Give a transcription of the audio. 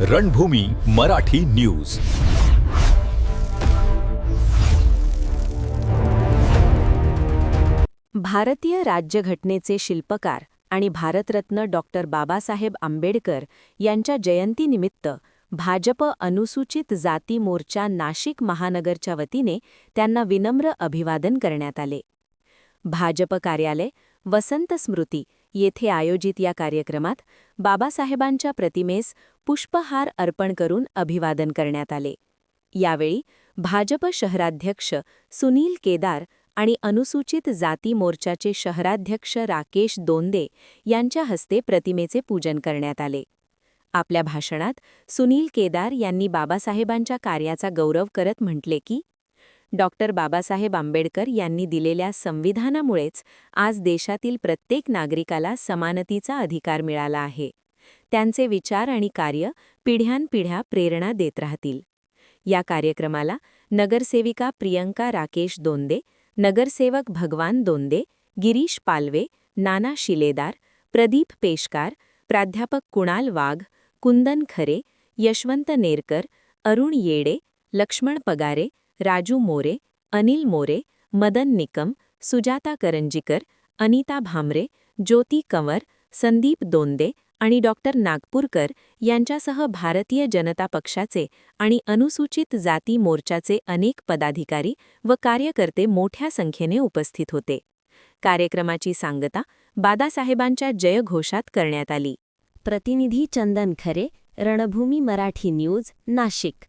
रणभूमी Marathi news. भारतीय राज्यघटनेचे शिल्पकार आणि भारतरत्न डॉक्टर बाबासाहेब आंबेडकर यांच्या जयंतीनिमित्त भाजप अनुसूचित जाती मोर्चा नाशिक महानगरच्या वतीने त्यांना विनम्र अभिवादन करण्यात आले. भाजप कार्यालय वसंत स्मृती येथे आयोजित या कार्यक्रमात बाबासाहेबांच्या प्रतिमेस पुष्पहार अर्पण करून अभिवादन करण्यात आले. यावेळी भाजप शहराध्यक्ष सुनील केदार आणि अनुसूचित जाती मोर्चाचे शहराध्यक्ष राकेश दोंदे यांच्या हस्ते प्रतिमेचे पूजन करण्यात आले. आपल्या भाषणात सुनील केदार यांनी बाबासाहेबांच्या कार्याचा गौरव करत म्हटले की, डॉक्टर बाबासाहेब आंबेडकर यांनी दिलेल्या संविधानामुळेच आज देशातील प्रत्येक नागरिकाला समानतेचा अधिकार मिळाला आहे. त्यांचे विचार आणि कार्य पिढ्यानपिढ्या प्रेरणा देत राहतील. या कार्यक्रमाला नगरसेविका प्रियंका राकेश दोंदे, नगरसेवक भगवान दोंदे, गिरीश पालवे, नाना शिलेदार, प्रदीप पेशकार, प्राध्यापक कुणाल वाघ, कुंदन खरे, यशवंत नेरकर, अरुण येडे, लक्ष्मण पगारे, राजू मोरे, अनिल मोरे, मदन निकम, सुजाता करंजीकर, अनिता भामरे, ज्योती कंवर, संदीप दोंदे आणि डॉक्टर नागपूरकर यांच्यासह भारतीय जनता पक्षाचे आणि अनुसूचित जाती मोर्चाचे अनेक पदाधिकारी व कार्यकर्ते मोठ्या संख्येने उपस्थित होते. कार्यक्रमाची सांगता बाबासाहेबांच्या जयघोषात करण्यात आली. प्रतिनिधी चंदन खरे, रणभूमी मराठी न्यूज, नाशिक.